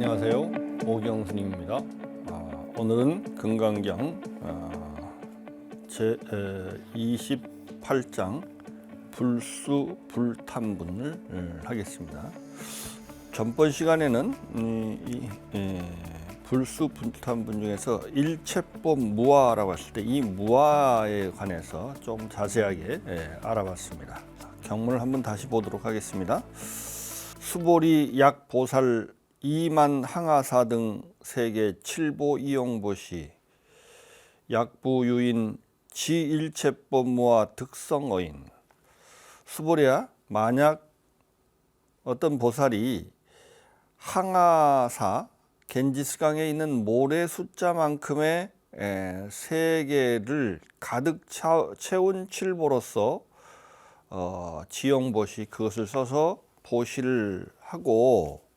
안녕하세요. 오경 스님입니다. 오늘은 금강경 제 28장 불수 불탐분을 하겠습니다. 전번 시간에는 불수 불탐분 중에서 일체법 무아라고 했을 때 이 무아에 관해서 좀 자세하게 알아봤습니다. 경문을 한번 다시 보도록 하겠습니다. 수보리 약보살 2만 항아사 등 세계 7보 이용보시 약부유인 지일체법 무아 득성어인. 수보리야, 만약 어떤 보살이 항아사 겐지스강에 있는 모래 숫자만큼의 세계를 가득 채운 칠보로서 지용보시, 그것을 써서 보시를 하고,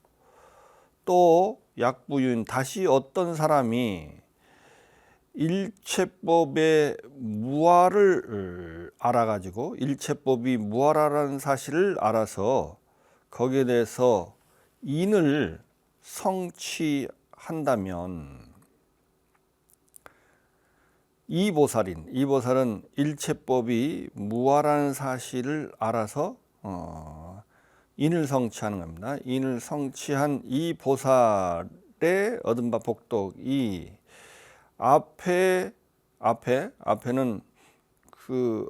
또 약부유인, 다시 어떤 사람이 일체법의 무아를 알아가지고, 일체법이 무아라는 사실을 알아서 거기에 대해서 인을 성취한다면 이 보살은 일체법이 무아라는 사실을 알아서 인을 성취하는 겁니다. 인을 성취한 이 보살의 얻은 바 복덕이 앞에는 그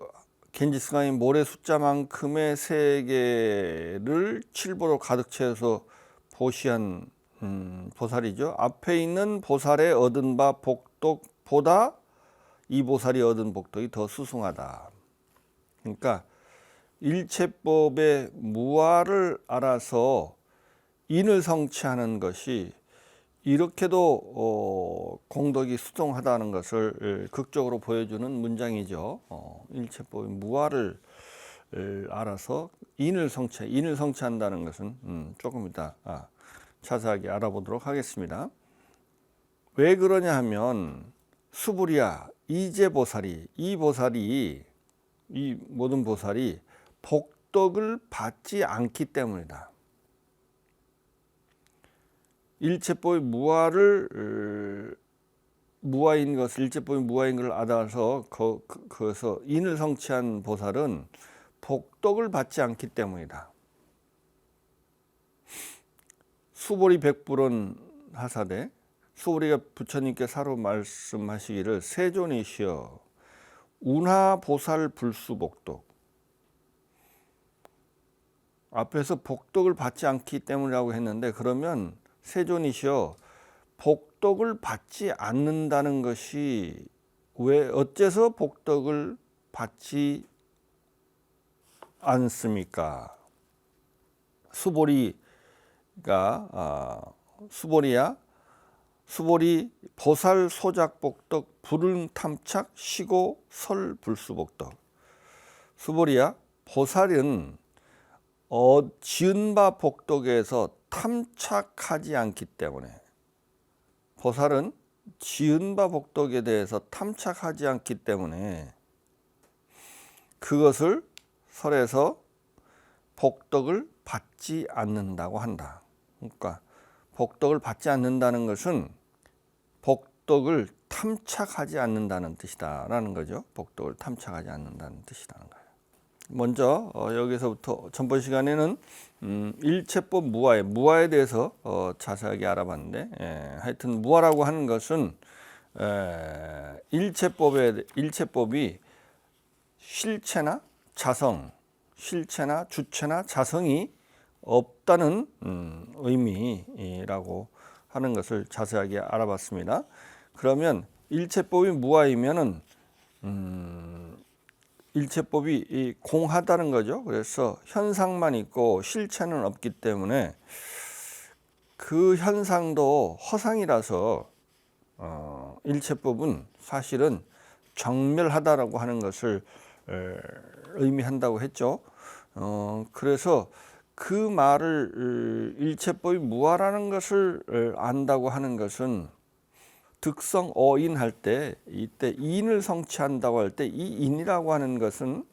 겐지스강의 모래 숫자만큼의 세계를 칠보로 가득 채워서 보시한 보살이죠. 앞에 있는 보살의 얻은 바 복덕보다 이 보살이 얻은 복덕이 더 수승하다. 그러니까 일체법의 무아를 알아서 인을 성취하는 것이 이렇게도 공덕이 수승하다는 것을 극적으로 보여주는 문장이죠. 일체법의 무아를 알아서 인을 성취한다는 것은 조금 이따 자세하게 알아보도록 하겠습니다. 왜 그러냐 하면 수부리야, 이 모든 보살이 복덕을 받지 않기 때문이다. 일체법의 일체법의 무아인 것을 알아서 거기서 인을 성취한 보살은 복덕을 받지 않기 때문이다. 수보리 백불은 하사대, 수보리가 부처님께 사로 말씀하시기를 세존이시여 운하보살 불수복덕, 앞에서 복덕을 받지 않기 때문이라고 했는데, 그러면 세존이시여 복덕을 받지 않는다는 것이 왜, 어째서 복덕을 받지 않습니까? 수보리야, 수보리 보살 소작 복덕 불응 탐착 시고 설 불수복덕. 수보리야, 보살은 지은 바 복덕에서 탐착하지 않기 때문에, 보살은 지은 바 복덕에 대해서 탐착하지 않기 때문에 그것을 설에서 복덕을 받지 않는다고 한다. 그러니까 복덕을 받지 않는다는 것은 복덕을 탐착하지 않는다는 뜻이다라는 거죠. 복덕을 탐착하지 않는다는 뜻이라는 거예요. 먼저 여기서부터 전번 시간에는 일체법 무아에 대해서 자세하게 알아봤는데, 하여튼 무아라고 하는 것은 일체법이 실체나 주체나 자성이 없다는 의미라고 하는 것을 자세하게 알아봤습니다. 그러면 일체법이 무아이면은 일체법이 공하다는 거죠. 그래서 현상만 있고 실체는 없기 때문에 그 현상도 허상이라서 일체법은 사실은 정멸하다라고 하는 것을 의미한다고 했죠. 그래서 그 말을 일체법이 무아라는 것을 안다고 하는 것은 득성 어인 할 때, 이때 인을 성취한다고 할 때 이 인이라고 하는 것은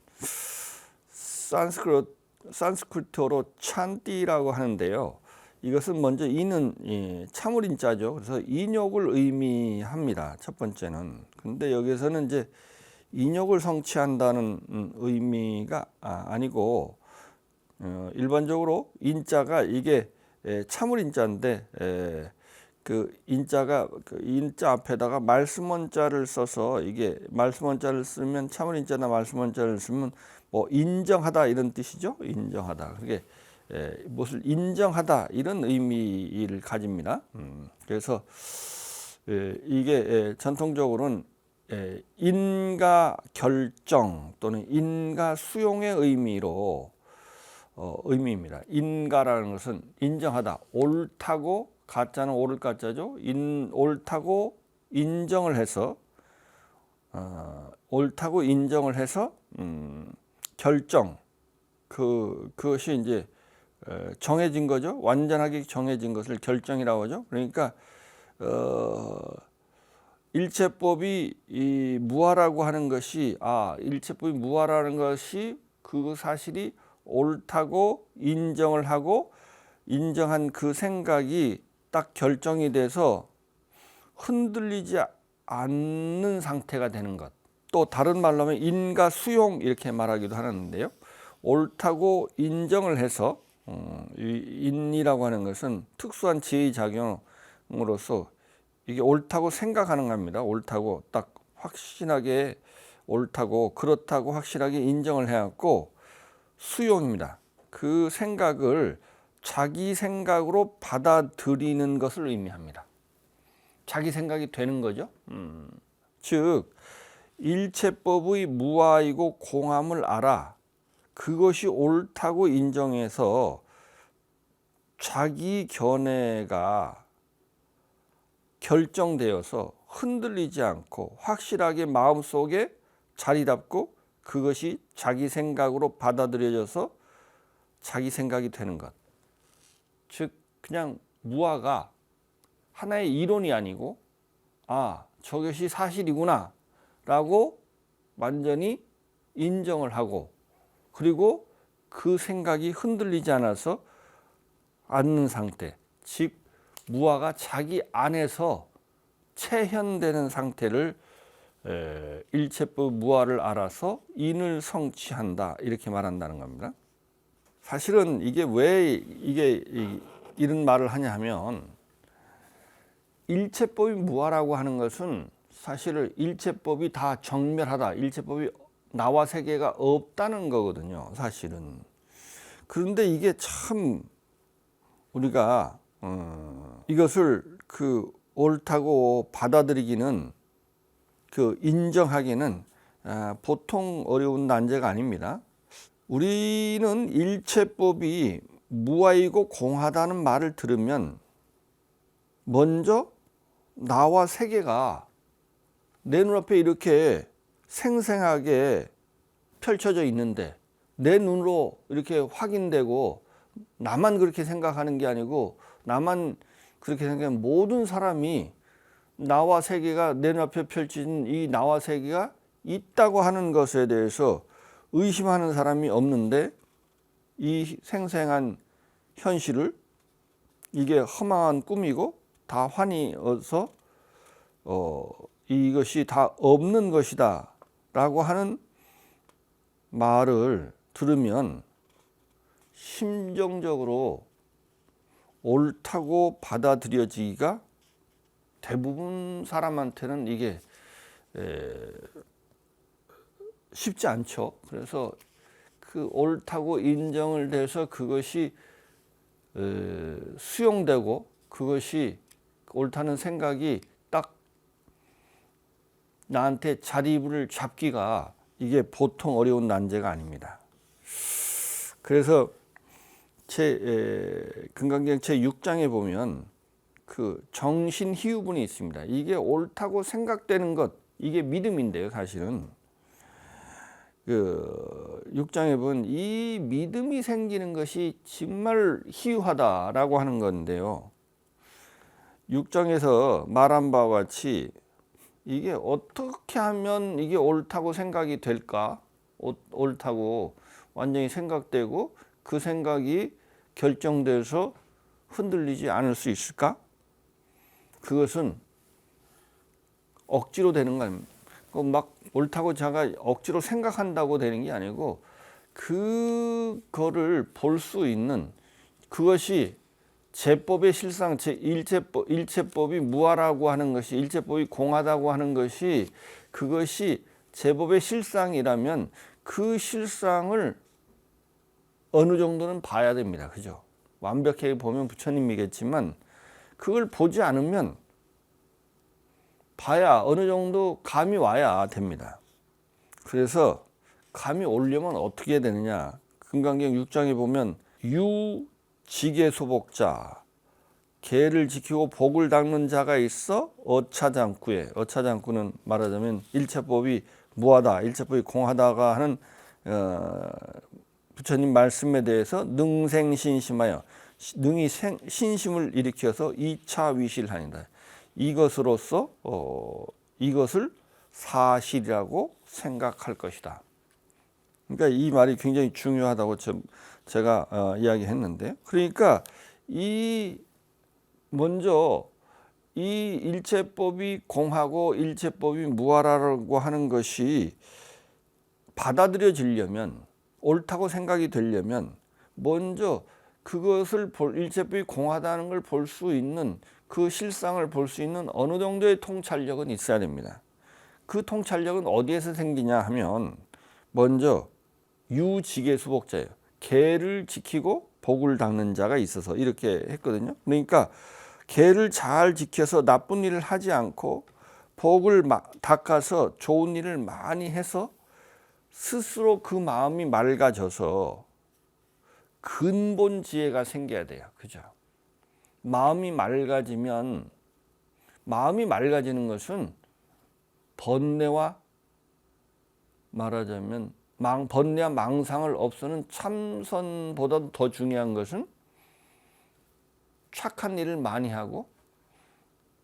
산스크리트어로 찬띠라고 하는데요. 이것은 먼저 이는 참을인자죠. 그래서 인욕을 의미합니다. 첫 번째는. 근데 여기서는 이제 인욕을 성취한다는 의미가 아니고 일반적으로 인자가 이게 참을인자인데 그 인자가 그 인자 앞에다가 말씀원자를 써서 이게 말씀원자를 쓰면 참을인자나 말씀원자를 쓰면 뭐 인정하다 이런 뜻이죠. 인정하다. 그게 무엇을 인정하다 이런 의미를 가집니다. 그래서 이게 전통적으로는 인가 결정 또는 인가 수용의 의미로 의미입니다. 인가라는 것은 인정하다, 옳다고, 가짜는 옳을 가짜죠. 옳다고 인정을 해서 옳다고 인정을 해서 결정, 그것이 이제 정해진 거죠. 완전하게 정해진 것을 결정이라고 하죠. 그러니까 일체법이 이 무아라고 하는 것이 일체법이 무아라는 것이 그 사실이 옳다고 인정을 하고 인정한 그 생각이 딱 결정이 돼서 흔들리지 않는 상태가 되는 것. 또 다른 말로 하면 인가 수용 이렇게 말하기도 하는데요. 옳다고 인정을 해서 인이라고 하는 것은 특수한 지혜의 작용으로서 이게 옳다고 생각하는 겁니다. 옳다고 딱 확신하게 옳다고 그렇다고 확실하게 인정을 해갖고 수용입니다. 그 생각을 자기 생각으로 받아들이는 것을 의미합니다. 자기 생각이 되는 거죠. 즉 일체법의 무아이고 공함을 알아 그것이 옳다고 인정해서 자기 견해가 결정되어서 흔들리지 않고 확실하게 마음속에 자리 잡고 그것이 자기 생각으로 받아들여져서 자기 생각이 되는 것. 즉 그냥 무아가 하나의 이론이 아니고 저것이 사실이구나 라고 완전히 인정을 하고 그리고 그 생각이 흔들리지 않아서 않는 상태, 즉 무아가 자기 안에서 체현되는 상태를 일체법 무아를 알아서 인을 성취한다 이렇게 말한다는 겁니다. 사실은 이게 왜 이런 말을 하냐 하면 일체법이 무아라고 하는 것은 사실 일체법이 다 정멸하다, 일체법이 나와 세계가 없다는 거거든요, 사실은. 그런데 이게 참 우리가 이것을 그 옳다고 받아들이기는 그 인정하기는 보통 어려운 난제가 아닙니다. 우리는 일체법이 무아이고 공하다는 말을 들으면 먼저 나와 세계가 내 눈앞에 이렇게 생생하게 펼쳐져 있는데 내 눈으로 이렇게 확인되고 나만 그렇게 생각하는 게 아니고 나만 그렇게 생각하는 모든 사람이 나와 세계가 내 눈앞에 펼쳐진 이 나와 세계가 있다고 하는 것에 대해서 의심하는 사람이 없는데 이 생생한 현실을 이게 허망한 꿈이고 다 환히 어서 이것이 다 없는 것이다 라고 하는 말을 들으면 심정적으로 옳다고 받아들여지기가 대부분 사람한테는 이게 쉽지 않죠. 그래서 그 옳다고 인정을 돼서 그것이 수용되고 그것이 옳다는 생각이 딱 나한테 자리를 잡기가 이게 보통 어려운 난제가 아닙니다. 그래서 금강경 제 6장에 보면 그 정신희유분이 있습니다. 이게 옳다고 생각되는 것, 이게 믿음인데요, 사실은. 그 6장에 보면 이 믿음이 생기는 것이 정말 희유하다라고 하는 건데요. 6장에서 말한 바와 같이 이게 어떻게 하면 이게 옳다고 생각이 될까? 옳다고 완전히 생각되고 그 생각이 결정돼서 흔들리지 않을 수 있을까? 그것은 억지로 되는 거 아닙니까? 막 옳다고 제가 억지로 생각한다고 되는 게 아니고 그거를 볼 수 있는 그것이 제법의 실상, 일체법이 무아라고 하는 것이 일체법이 공하다고 하는 것이 그것이 제법의 실상이라면 그 실상을 어느 정도는 봐야 됩니다. 그죠? 완벽하게 보면 부처님이겠지만 그걸 보지 않으면 봐야 어느 정도 감이 와야 됩니다. 그래서 감이 오려면 어떻게 되느냐? 금강경 6장에 보면 유지계소복자, 계를 지키고 복을 닦는 자가 있어 어차장구에, 어차장구는 말하자면 일체법이 무하다, 일체법이 공하다가 하는 부처님 말씀에 대해서 능생신심하여 능히 신심을 일으켜서 2차 위실하니다. 이것으로서 이것을 사실이라고 생각할 것이다. 그러니까 이 말이 굉장히 중요하다고 제가 이야기했는데, 그러니까 먼저 이 일체법이 공하고 일체법이 무하라고 하는 것이 받아들여지려면, 옳다고 생각이 되려면 먼저 그것을 일체법이 공하다는 걸 볼 수 있는 그 실상을 볼 수 있는 어느 정도의 통찰력은 있어야 됩니다. 그 통찰력은 어디에서 생기냐 하면 먼저 유지계수복자예요. 계를 지키고 복을 닦는 자가 있어서 이렇게 했거든요. 그러니까 계를 잘 지켜서 나쁜 일을 하지 않고 복을 닦아서 좋은 일을 많이 해서 스스로 그 마음이 맑아져서 근본 지혜가 생겨야 돼요. 그죠? 마음이 맑아지면, 마음이 맑아지는 것은 번뇌와 말하자면 번뇌와 망상을 없애는 참선보다 더 중요한 것은 착한 일을 많이 하고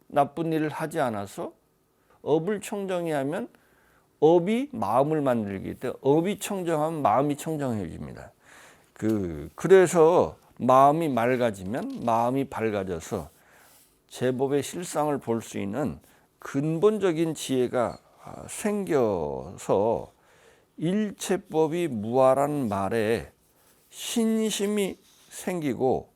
나쁜 일을 하지 않아서 업을 청정히 하면 업이 마음을 만들기 때문에 업이 청정하면 마음이 청정해집니다. 그래서 마음이 맑아지면 마음이 밝아져서 제법의 실상을 볼 수 있는 근본적인 지혜가 생겨서 일체법이 무아라는 말에 신심이 생기고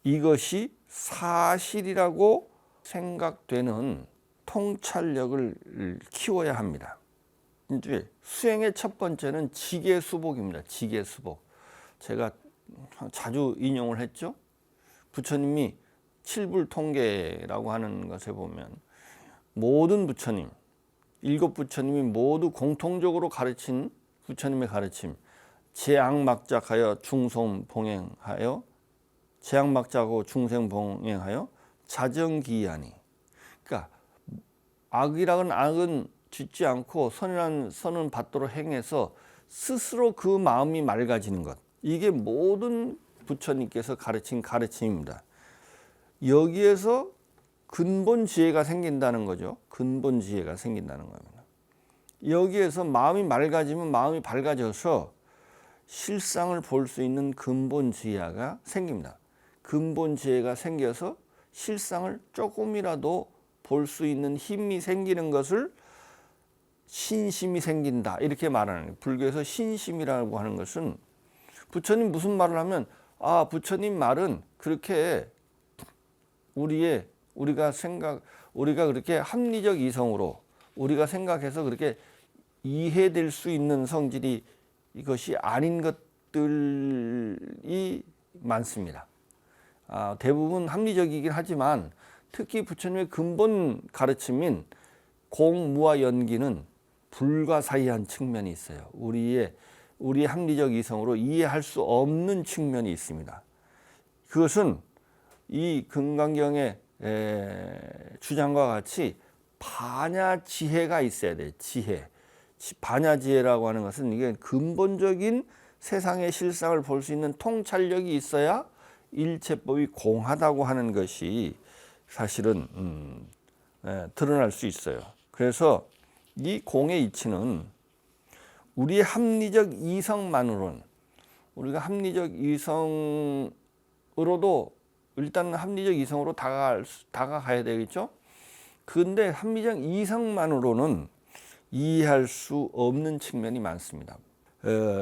이것이 사실이라고 생각되는 통찰력을 키워야 합니다. 이제 수행의 첫 번째는 지계수복입니다. 지계수복. 제가 자주 인용을 했죠. 부처님이 칠불통계라고 하는 것에 보면 모든 부처님, 7부처님이 모두 공통적으로 가르친 부처님의 가르침, 제악막작하여 중성봉행하여 제악막작하고 중생봉행하여 자정기이하니. 그러니까 악이라는 악은 짓지 않고 선이라는 선은 받도록 행해서 스스로 그 마음이 맑아지는 것. 이게 모든 부처님께서 가르친 가르침입니다. 여기에서 근본 지혜가 생긴다는 거죠. 근본 지혜가 생긴다는 겁니다. 여기에서 마음이 맑아지면 마음이 밝아져서 실상을 볼 수 있는 근본 지혜가 생깁니다. 근본 지혜가 생겨서 실상을 조금이라도 볼 수 있는 힘이 생기는 것을 신심이 생긴다 이렇게 말하는 거예요. 불교에서 신심이라고 하는 것은 부처님 무슨 말을 하면 부처님 말은 그렇게 우리가 그렇게 합리적 이성으로 우리가 생각해서 그렇게 이해될 수 있는 성질이 이것이 아닌 것들이 많습니다. 대부분 합리적이긴 하지만 특히 부처님의 근본 가르침인 공무와 연기는 불가사의한 측면이 있어요. 우리의 합리적 이성으로 이해할 수 없는 측면이 있습니다. 그것은 이 금강경의 주장과 같이 반야지혜가 있어야 돼요. 지혜. 반야지혜라고 하는 것은 이게 근본적인 세상의 실상을 볼 수 있는 통찰력이 있어야 일체법이 공하다고 하는 것이 사실은 드러날 수 있어요. 그래서 이 공의 이치는 우리의 합리적 이성만으로는, 우리가 합리적 이성으로도 일단 합리적 이성으로 다가가야 되겠죠. 근데 합리적 이성만으로는 이해할 수 없는 측면이 많습니다.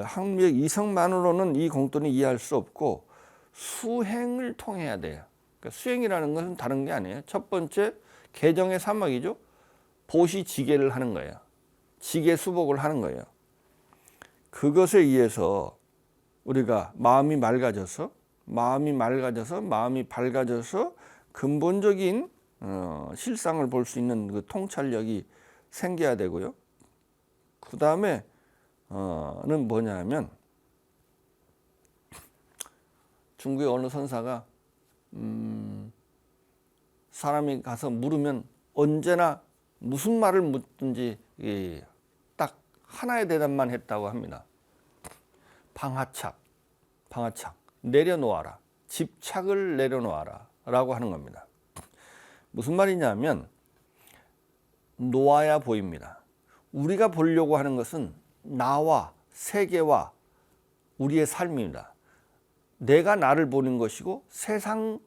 합리적 이성만으로는 이 공돈을 이해할 수 없고 수행을 통해야 돼요. 그러니까 수행이라는 것은 다른 게 아니에요. 첫 번째 개정의 사막이죠. 보시지계를 하는 거예요. 지계 수복을 하는 거예요. 그것에 의해서 우리가 마음이 밝아져서 근본적인 실상을 볼 수 있는 그 통찰력이 생겨야 되고요. 그 다음에는 뭐냐면 중국의 어느 선사가 사람이 가서 물으면 언제나 무슨 말을 묻든지 딱 하나의 대답만 했다고 합니다. 방하착, 내려놓아라. 집착을 내려놓아라 라고 하는 겁니다. 무슨 말이냐면 놓아야 보입니다. 우리가 보려고 하는 것은 나와 세계와 우리의 삶입니다. 내가 나를 보는 것이고 세상인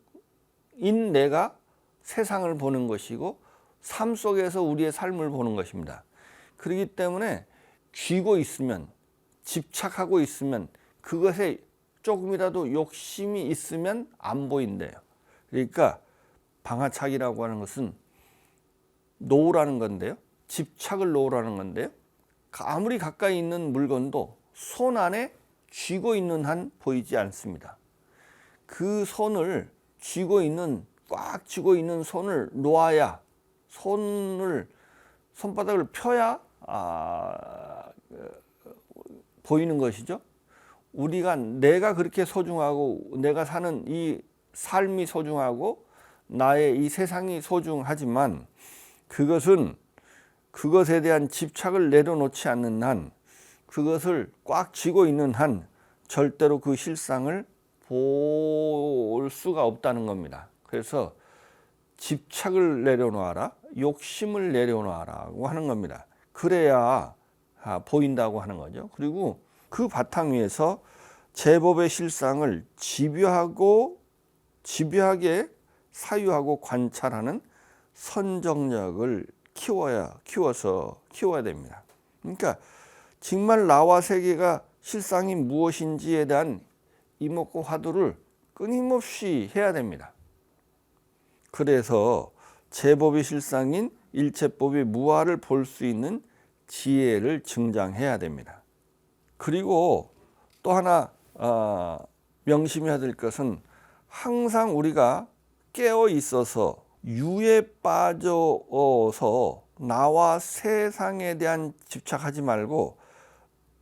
내가 세상을 보는 것이고 삶 속에서 우리의 삶을 보는 것입니다. 그렇기 때문에 쥐고 있으면, 집착하고 있으면, 그것에 조금이라도 욕심이 있으면 안 보인대요. 그러니까 방하착이라고 하는 것은 놓으라는 건데요. 집착을 놓으라는 건데요. 아무리 가까이 있는 물건도 손 안에 쥐고 있는 한 보이지 않습니다. 그 손을 꽉 쥐고 있는 손을 놓아야, 손바닥을 펴야 보이는 것이죠. 내가 그렇게 소중하고 내가 사는 이 삶이 소중하고 나의 이 세상이 소중하지만 그것에 대한 집착을 내려놓지 않는 한, 그것을 꽉 쥐고 있는 한 절대로 그 실상을 볼 수가 없다는 겁니다. 그래서 집착을 내려놓아라, 욕심을 내려놓아라고 하는 겁니다. 그래야 보인다고 하는 거죠. 그리고 그 바탕 위에서 제법의 실상을 집요하게 사유하고 관찰하는 선정력을 키워야 됩니다. 그러니까 정말 나와 세계가 실상이 무엇인지에 대한 이목과 화두를 끊임없이 해야 됩니다. 그래서 제법의 실상인 일체법의 무아를 볼 수 있는 지혜를 증장해야 됩니다. 그리고 또 하나 명심해야 될 것은 항상 우리가 깨어 있어서 유에 빠져서 나와 세상에 대한 집착하지 말고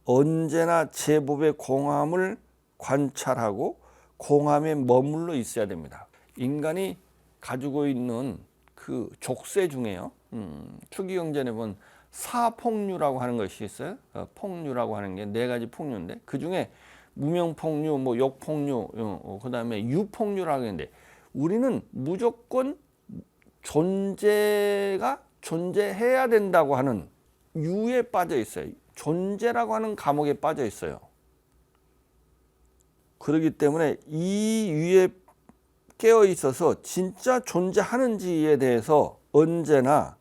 언제나 제법의 공함을 관찰하고 공함에 머물러 있어야 됩니다. 인간이 가지고 있는 그 족쇄 중에요. 추기경전에 보면 사폭류라고 하는 것이 있어요. 폭류라고 하는 게 4가지 폭류인데 그 중에 무명폭류, 욕폭류, 그 다음에 유폭류라고 하는데 우리는 무조건 존재해야 된다고 하는 유에 빠져 있어요. 존재라고 하는 감옥에 빠져 있어요. 그렇기 때문에 이 유에 깨어 있어서 진짜 존재하는지에 대해서 언제나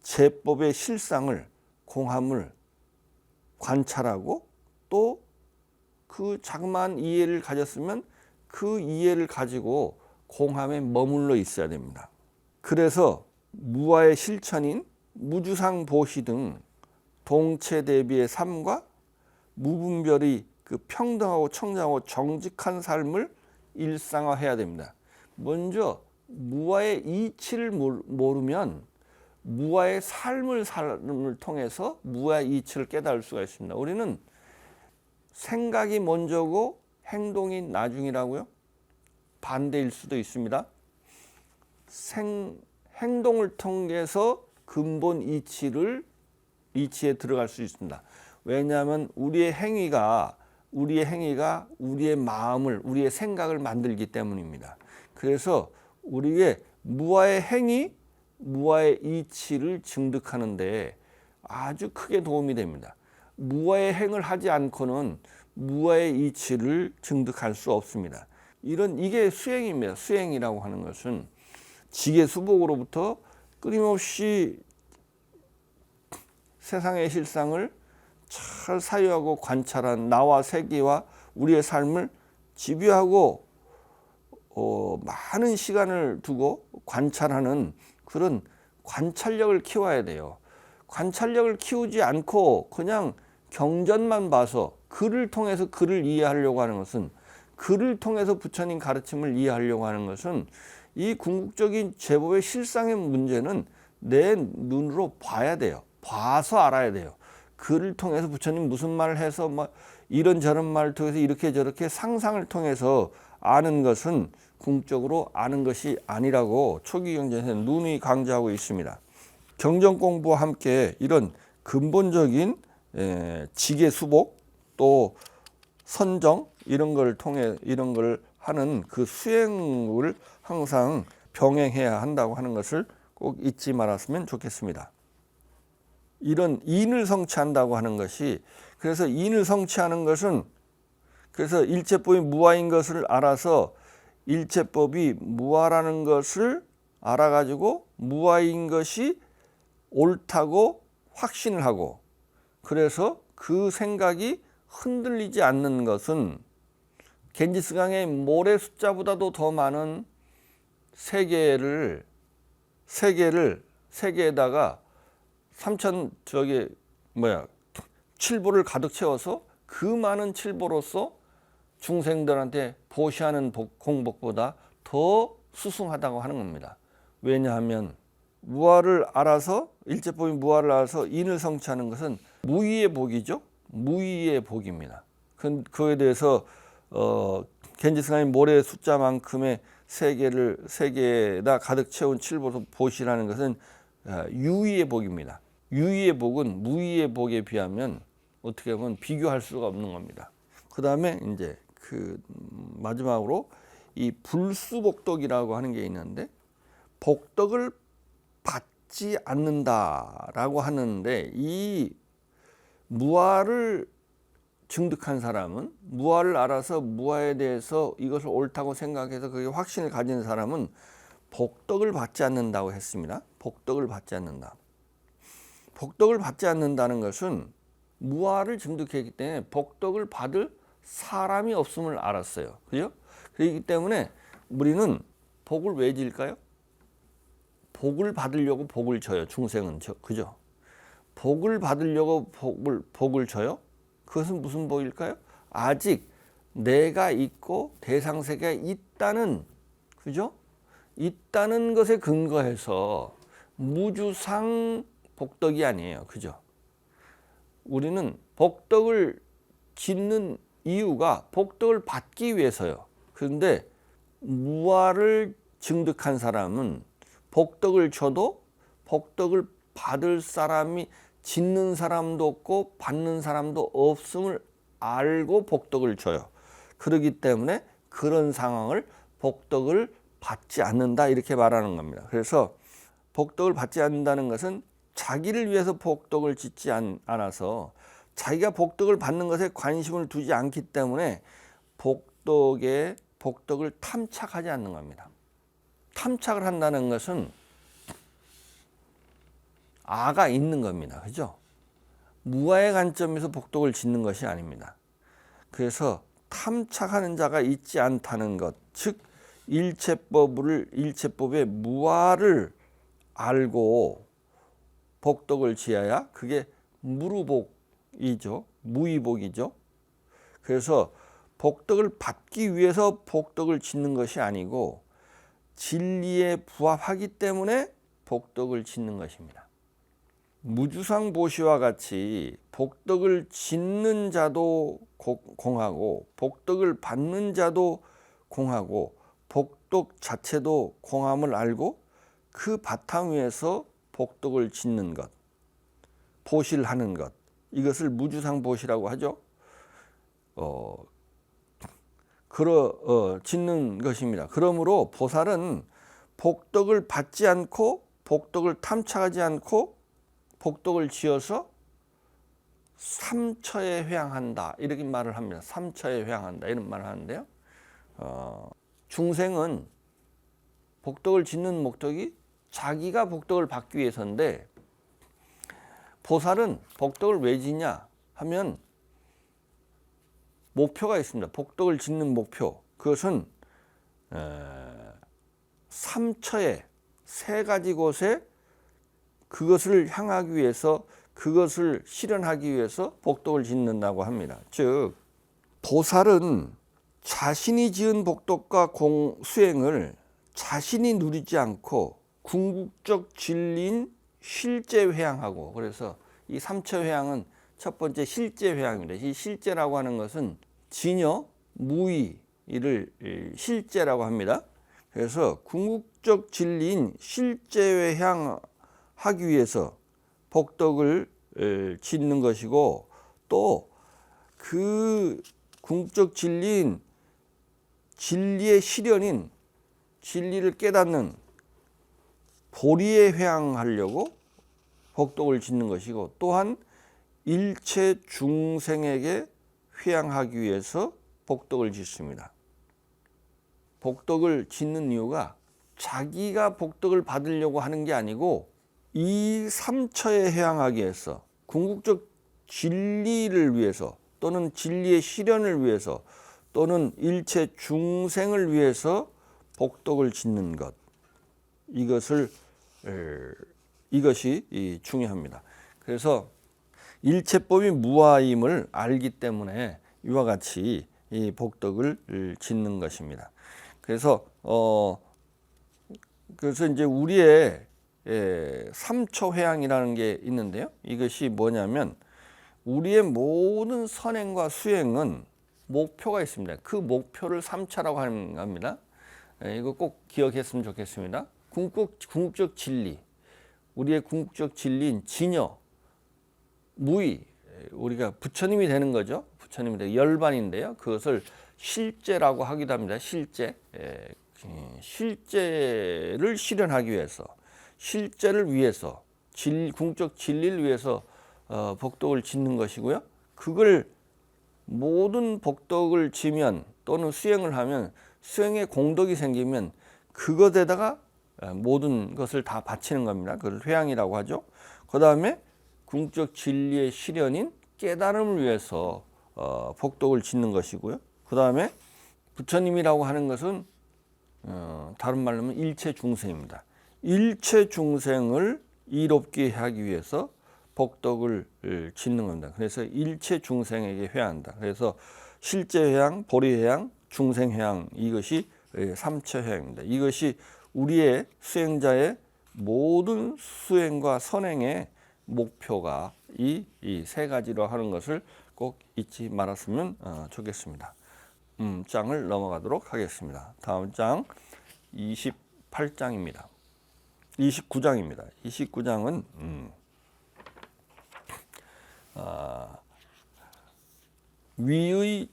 제법의 실상을, 공함을 관찰하고 또 그 자그마한 이해를 가졌으면 그 이해를 가지고 공함에 머물러 있어야 됩니다. 그래서 무아의 실천인 무주상 보시 등 동체 대비의 삶과 무분별의 그 평등하고 청정하고 정직한 삶을 일상화해야 됩니다. 먼저 무아의 이치를 모르면 무아의 삶을 통해서 무아의 이치를 깨달을 수가 있습니다. 우리는 생각이 먼저고 행동이 나중이라고요? 반대일 수도 있습니다. 행동을 통해서 근본 이치에 들어갈 수 있습니다. 왜냐하면 우리의 행위가 우리의 마음을, 우리의 생각을 만들기 때문입니다. 그래서 우리의 무아의 행위, 무아의 이치를 증득하는 데 아주 크게 도움이 됩니다. 무아의 행을 하지 않고는 무아의 이치를 증득할 수 없습니다. 이게 수행입니다. 수행이라고 하는 것은 지계수복으로부터 끊임없이 세상의 실상을 잘 사유하고 관찰한 나와 세계와 우리의 삶을 집요하고 많은 시간을 두고 관찰하는 그런 관찰력을 키워야 돼요. 관찰력을 키우지 않고 그냥 경전만 봐서 글을 통해서 글을 이해하려고 하는 것은, 글을 통해서 부처님 가르침을 이해하려고 하는 것은, 이 궁극적인 제법의 실상의 문제는 내 눈으로 봐야 돼요. 봐서 알아야 돼요. 글을 통해서 부처님 무슨 말을 해서 뭐 이런저런 말을 통해서 이렇게 저렇게 상상을 통해서 아는 것은 궁극적으로 아는 것이 아니라고 초기 경전에서는 누누이 강조하고 있습니다. 경전 공부와 함께 이런 근본적인 지계 수복 또 선정 이런 걸 통해 이런 걸 하는 그 수행을 항상 병행해야 한다고 하는 것을 꼭 잊지 말았으면 좋겠습니다. 이런 인을 성취한다고 하는 것이, 그래서 인을 성취하는 것은, 그래서 일체법이 무아인 것을 알아서 일체법이 무아라는 것을 알아가지고 무아인 것이 옳다고 확신을 하고, 그래서 그 생각이 흔들리지 않는 것은 겐지스강의 모래 숫자보다도 더 많은 세계에다가 7보를 가득 채워서 그 많은 7보로서 중생들한테 보시하는 공복보다 더 수승하다고 하는 겁니다. 왜냐하면 무아를 알아서, 일체법이 무아를 알아서 인을 성취하는 것은 무의의 복이죠. 무의의 복입니다. 그에 대해서 겐지스강의 모래 숫자만큼의 세계에다 가득 채운 7보로 보시라는 것은 유의의 복입니다. 유의의 복은 무의의 복에 비하면 어떻게 보면 비교할 수가 없는 겁니다. 그 다음에 이제 그 마지막으로 이 불수복덕이라고 하는 게 있는데, 복덕을 받지 않는다라고 하는데, 이 무아를 증득한 사람은, 무아를 알아서 무아에 대해서 이것을 옳다고 생각해서 그게 확신을 가진 사람은 복덕을 받지 않는다고 했습니다. 복덕을 받지 않는다. 복덕을 받지 않는다는 것은 무아를 증득했기 때문에 복덕을 받을 사람이 없음을 알았어요. 그죠? 그렇기 때문에 우리는 복을 왜 질까요? 복을 받으려고 복을 줘요. 중생은 그죠? 복을 받으려고 복을 줘요. 그것은 무슨 복일까요? 아직 내가 있고 대상세계가 있다는, 그죠? 있다는 것에 근거해서 무주상 복덕이 아니에요. 그죠? 우리는 복덕을 짓는 이유가 복덕을 받기 위해서요. 그런데 무아를 증득한 사람은 복덕을 줘도 복덕을 받을 사람이, 짓는 사람도 없고 받는 사람도 없음을 알고 복덕을 줘요. 그렇기 때문에 그런 상황을 복덕을 받지 않는다 이렇게 말하는 겁니다. 그래서 복덕을 받지 않는다는 것은 자기를 위해서 복덕을 짓지 않아서 자기가 복덕을 받는 것에 관심을 두지 않기 때문에 복덕을 탐착하지 않는 겁니다. 탐착을 한다는 것은 아가 있는 겁니다. 그죠? 무아의 관점에서 복덕을 짓는 것이 아닙니다. 그래서 탐착하는 자가 있지 않다는 것, 즉 일체법의 무아를 알고 복덕을 지어야 그게 무루복이죠. 무의복이죠. 그래서 복덕을 받기 위해서 복덕을 짓는 것이 아니고 진리에 부합하기 때문에 복덕을 짓는 것입니다. 무주상보시와 같이 복덕을 짓는 자도 공하고 복덕을 받는 자도 공하고 복덕 자체도 공함을 알고 그 바탕 위에서 복덕을 짓는 것, 보시를 하는 것, 이것을 무주상보시라고 하죠. 짓는 것입니다. 그러므로 보살은 복덕을 받지 않고 복덕을 탐착하지 않고 복덕을 지어서 삼처에 회항한다 이렇게 말을 합니다. 삼처에 회항한다 이런 말을 하는데요. 중생은 복덕을 짓는 목적이 자기가 복덕을 받기 위해서인데, 보살은 복덕을 왜 짓냐 하면 목표가 있습니다. 복덕을 짓는 목표. 그것은 삼처에, 세 가지 곳에 그것을 향하기 위해서, 그것을 실현하기 위해서 복덕을 짓는다고 합니다. 즉 보살은 자신이 지은 복덕과 수행을 자신이 누리지 않고 궁극적 진리인 실제 회양하고, 그래서 이 삼처 회양은 첫 번째 실제 회양입니다. 이 실제라고 하는 것은 진여, 무의를 실제라고 합니다. 그래서 궁극적 진리인 실제 회양하기 위해서 복덕을 짓는 것이고, 또 그 궁극적 진리인 진리의 실현인 진리를 깨닫는 보리에 회양하려고 복덕을 짓는 것이고, 또한 일체 중생에게 회양하기 위해서 복덕을 짓습니다. 복덕을 짓는 이유가 자기가 복덕을 받으려고 하는 게 아니고 이 삼처에 회양하기 위해서, 궁극적 진리를 위해서, 또는 진리의 실현을 위해서, 또는 일체 중생을 위해서 복덕을 짓는 것, 이것이 중요합니다. 그래서 일체법이 무아임을 알기 때문에 이와 같이 이 복덕을 짓는 것입니다. 그래서 이제 우리의 삼처 회양이라는 게 있는데요. 이것이 뭐냐면 우리의 모든 선행과 수행은 목표가 있습니다. 그 목표를 삼처라고 하는 겁니다. 이거 꼭 기억했으면 좋겠습니다. 궁극적 진리, 우리의 궁극적 진리인 진여, 무의, 우리가 부처님이 되는 거죠. 부처님이 되는 열반인데요. 그것을 실제라고 하기도 합니다. 실제를 실현하기 위해서, 실제를 위해서, 궁극적 진리를 위해서 복덕을 짓는 것이고요. 그걸 모든 복덕을 지면 또는 수행을 하면, 수행에 공덕이 생기면 그것에다가 모든 것을 다 바치는 겁니다. 그걸 회양이라고 하죠. 그 다음에 궁극적 진리의 실현인 깨달음을 위해서 복덕을 짓는 것이고요. 그 다음에 부처님이라고 하는 것은 다른 말로 하면 일체 중생입니다. 일체 중생을 이롭게 하기 위해서 복덕을 짓는 겁니다. 그래서 일체 중생에게 회양한다. 그래서 실제 회양, 보리 회양, 중생 회양, 이것이 삼처 회양입니다. 이것이 우리의 수행자의 모든 수행과 선행의 목표가 이 세 가지로 하는 것을 꼭 잊지 말았으면 좋겠습니다. 장을 넘어가도록 하겠습니다. 다음 장 28장입니다. 29장입니다. 29장은 위의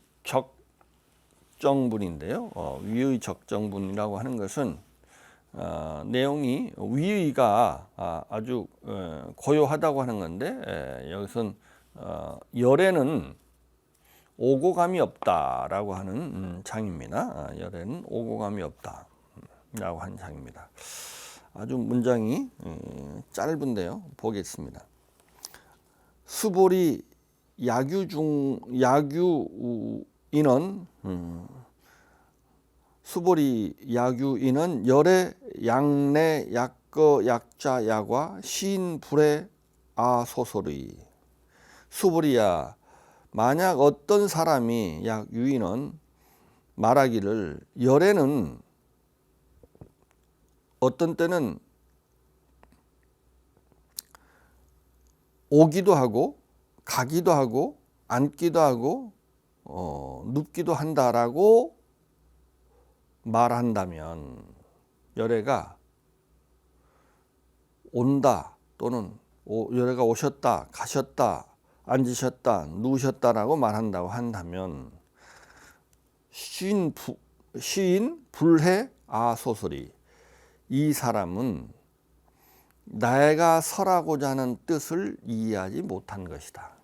적정분인데요. 위의 적정분이라고 하는 것은 내용이 위의가 아주 고요하다고 하는 건데, 여기서는 열에는 오고감이 없다라고 하는 장입니다. 열에는 오고감이 없다라고 하는 장입니다. 아주 문장이 짧은데요. 보겠습니다. 수보리 야규인은 수보리 야규인은 열의 양내 약거 약자 야과 시인 불의 아소설의. 수보리야, 만약 어떤 사람이 약유인은 말하기를 열에는 어떤 때는 오기도 하고 가기도 하고 앉기도 하고 눕기도 한다라고 말한다면, 열애가 온다 또는 열애가 오셨다, 가셨다, 앉으셨다, 누우셨다라고 말한다고 한다면, 시인 불해 아소설이, 이 사람은 내가 설하고자 하는 뜻을 이해하지 못한 것이다.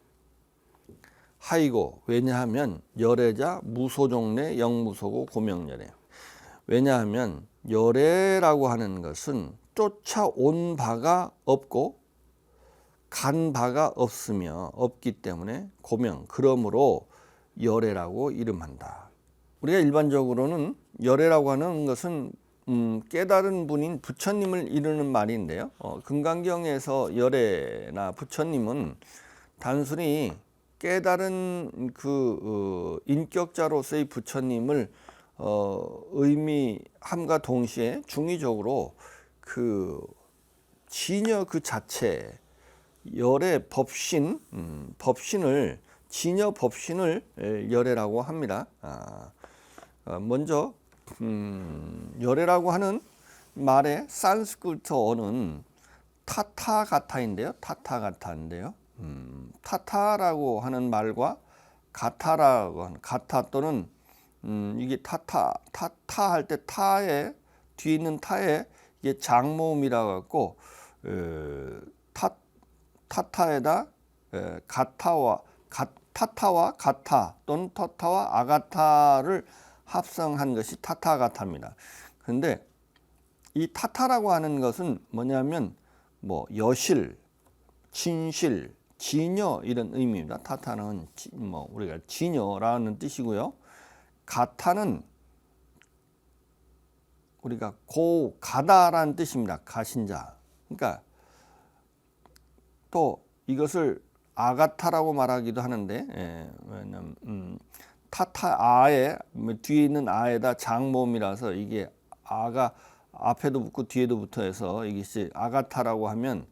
하이고, 왜냐하면 열애자 무소종래 영무소고 고명열애. 왜냐하면 열애라고 하는 것은 쫓아온 바가 없고 간 바가 없기 때문에 고명, 그러므로 열애라고 이름한다. 우리가 일반적으로는 열애라고 하는 것은 깨달은 분인 부처님을 이르는 말인데요. 금강경에서 열애나 부처님은 단순히 깨달은 인격자로서의 부처님을 의미함과 동시에 중의적으로 진여 그 자체 열애 법신을 진여 법신을 열애라고 합니다. 먼저 열애라고 하는 말의 산스크리트어는 타타가타인데요. 타타라고 하는 말과 가타라고 하는 가타 또는 이게 타타 할 때 타에 뒤에 있는 타에 이게 장모음이라 갖고 타타에다 타타와 가타 또는 터타와 아가타를 합성한 것이 타타가타입니다. 그런데 이 타타라고 하는 것은 뭐냐면 여실, 진실, 진여 이런 의미입니다. 타타는 우리가 진여라는 뜻이고요. 가타는 우리가 가다라는 뜻입니다. 가신자. 그러니까 또 이것을 아가타라고 말하기도 하는데, 왜냐면 타타아에 뒤에 있는 아에다 장모음이라서 이게 아가 앞에도 붙고 뒤에도 붙어서 이것이 아가타라고 하면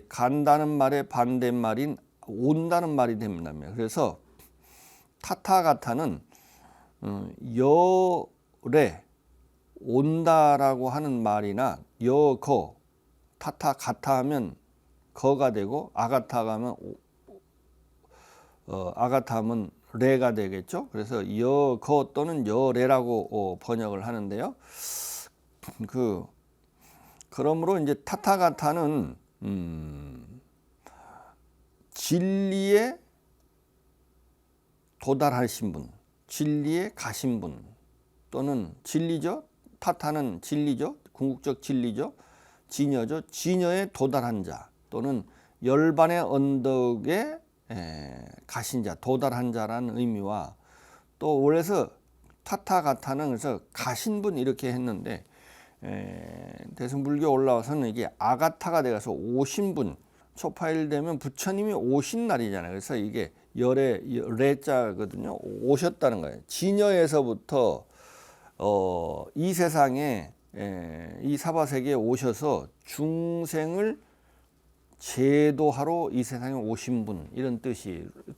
간다는 말의 반대말인 온다는 말이 됩니다. 그래서 타타가타는 열에 온다라고 하는 말이나 여거 타타가타 하면 거가 되고 아가타가 하면 아가타 하면 레가 되겠죠. 그래서 여거 또는 여레라고 번역을 하는데요. 그러므로 이제 타타가타는 진리에 도달하신 분, 진리에 가신 분 또는 진리죠. 타타는 진리죠. 궁극적 진리죠. 진여죠. 진여에 도달한 자 또는 열반의 언덕에 가신 자, 도달한 자라는 의미와 또 원래서 타타가타는 그래서 가신 분 이렇게 했는데 대승불교 올라와서는 이게 아가타가 돼가서 오신 분, 초파일 되면 부처님이 오신 날이잖아요. 그래서 이게 열의 레자거든요. 오셨다는 거예요. 진여에서부터 이 세상에 이 사바세계에 오셔서 중생을 제도하러 이 세상에 오신 분 이런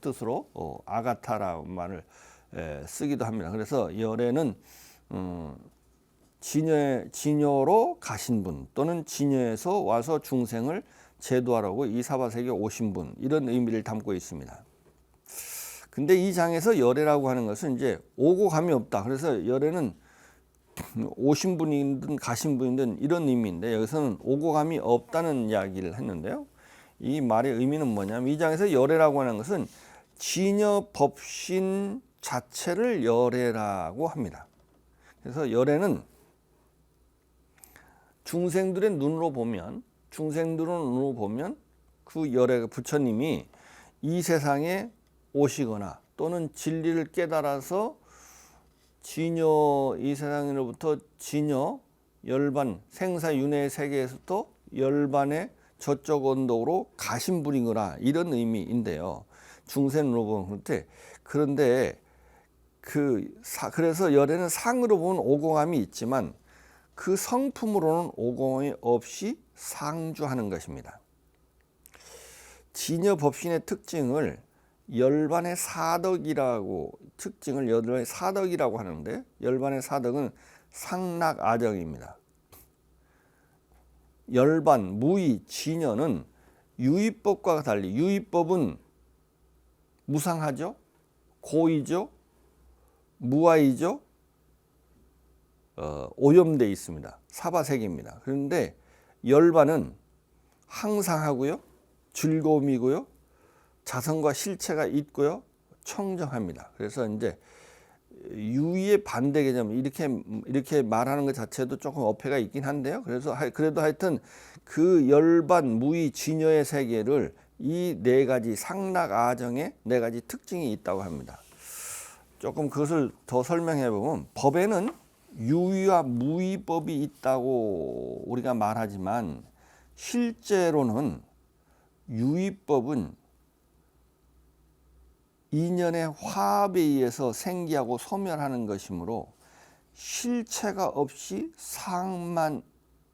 뜻으로 아가타라는 말을 쓰기도 합니다. 그래서 열애는 진여로 가신 분 또는 진여에서 와서 중생을 제도하라고 이 사바세계에 오신 분 이런 의미를 담고 있습니다. 근데 이 장에서 열애라고 하는 것은 이제 오고 감이 없다. 그래서 열애는 오신 분이든 가신 분이든 이런 의미인데 여기서는 오고 감이 없다는 이야기를 했는데요. 이 말의 의미는 뭐냐면 이 장에서 열애라고 하는 것은 진여 법신 자체를 열애라고 합니다. 그래서 열애는 중생들의 눈으로 보면 그 열애 부처님이 이 세상에 오시거나 또는 진리를 깨달아서 진여 이 세상으로부터 진여 열반 생사윤회 세계에서부터 열반의 저쪽 언덕으로 가신 분이거나 이런 의미인데요. 중생으로 보면 그런데 그래서 열애는 상으로 보면 오공함이 있지만 그 성품으로는 오공함이 없이 상주하는 것입니다. 진여 법신의 특징을 열반의 사덕이라고 열반의 사덕이라고 하는데 열반의 사덕은 상락아정입니다. 열반, 무의, 진여는 유의법과 달리 유의법은 무상하죠, 고의죠, 무아이죠, 오염되어 있습니다. 사바세계입니다. 그런데 열반은 항상하고요, 즐거움이고요, 자성과 실체가 있고요, 청정합니다. 그래서 이제 유의의 반대 개념 이렇게 말하는 것 자체도 조금 어폐가 있긴 한데요. 그래서 그래도 하여튼 그 열반 무의 진여의 세계를 이 네 가지 상락아정의 네 가지 특징이 있다고 합니다. 조금 그것을 더 설명해 보면 법에는 유의와 무의법이 있다고 우리가 말하지만 실제로는 유의법은 인연의 화합에 의해서 생기하고 소멸하는 것이므로 실체가 없이 상만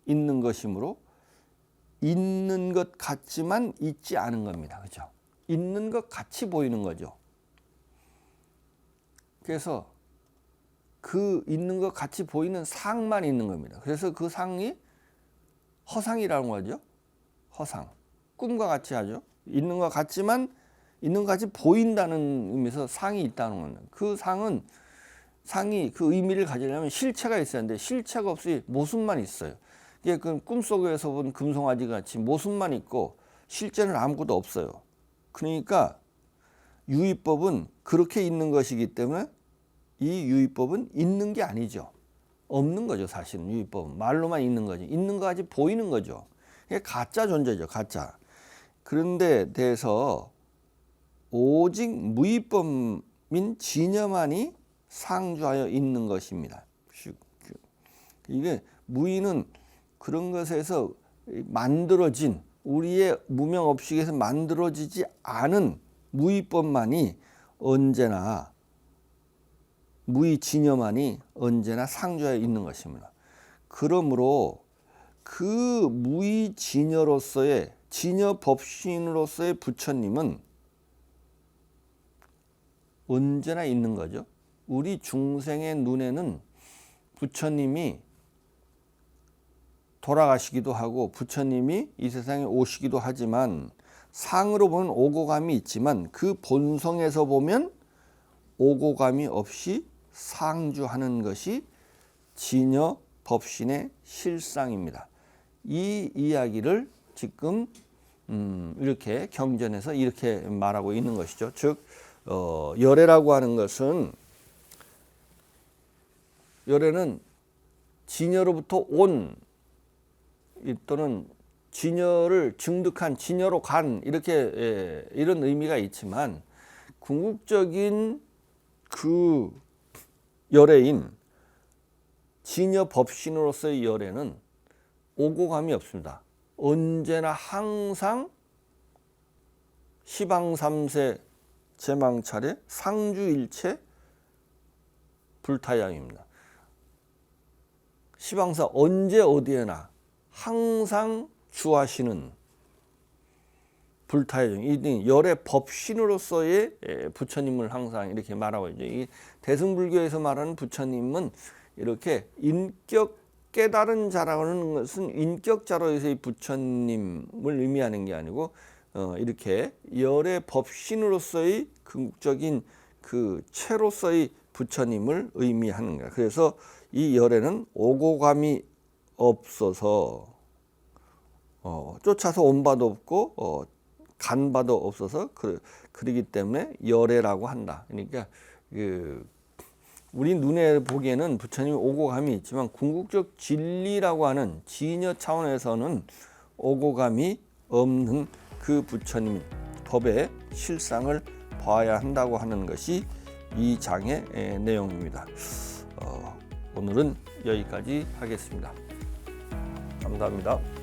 있는 것이므로 있는 것 같지만 있지 않은 겁니다. 그죠? 있는 것 같이 보이는 거죠. 그래서 그 있는 것 같이 보이는 상만 있는 겁니다. 그래서 그 상이 허상이라는 거죠. 허상. 꿈과 같이 하죠. 있는 것 같지만 있는 것 같이 보인다는 의미에서 상이 있다는 겁니다. 그 상이 그 의미를 가지려면 실체가 있어야 하는데 실체가 없이 모습만 있어요. 이게 그 꿈속에서 본 금송아지 같이 모습만 있고 실제는 아무것도 없어요. 그러니까 유의법은 그렇게 있는 것이기 때문에 이 유의법은 있는 게 아니죠. 없는 거죠. 사실은 유의법은 말로만 있는 거지. 있는 것 같이 보이는 거죠. 이게 가짜 존재죠. 가짜. 그런데 대해서 오직 무의법인 진여만이 상주하여 있는 것입니다. 이게 무의는 그런 것에서 만들어진 우리의 무명업식에서 만들어지지 않은 무의법만이 언제나 무의 진여만이 언제나 상주하여 있는 것입니다. 그러므로 그 무의 진여로서의 진여 법신으로서의 부처님은 언제나 있는 거죠. 우리 중생의 눈에는 부처님이 돌아가시기도 하고 부처님이 이 세상에 오시기도 하지만 상으로 보면 오고감이 있지만 그 본성에서 보면 오고감이 없이 상주하는 것이 진여 법신의 실상입니다. 이 이야기를 지금 이렇게 경전에서 이렇게 말하고 있는 것이죠. 즉 열애라고 하는 것은 열애는 진여로부터 온 또는 진여를 증득한 진여로 간 이렇게 이런 의미가 있지만 궁극적인 그 열애인 진여 법신으로서의 열애는 오고감이 없습니다. 언제나 항상 시방삼세 제망차례 상주일체 불타양입니다. 시방사 언제 어디에나 항상 주하시는 불타양, 이 열의 법신으로서의 부처님을 항상 이렇게 말하고 있죠. 이 대승불교에서 말하는 부처님은 이렇게 인격 깨달은 자라고 하는 것은 인격자로서의 부처님을 의미하는 게 아니고 이렇게 열의 법신으로서의 궁극적인 그 체로서의 부처님을 의미하는 거야. 그래서 이 열에는 오고감이 없어서 쫓아서 온 바도 없고 간 바도 없어서 그러기 때문에 열애라고 한다. 그러니까 우리 눈에 보기에는 부처님이 오고감이 있지만 궁극적 진리라고 하는 진여 차원에서는 오고감이 없는 그 부처님 법의 실상을 봐야 한다고 하는 것이 이 장의 내용입니다. 오늘은 여기까지 하겠습니다. 감사합니다.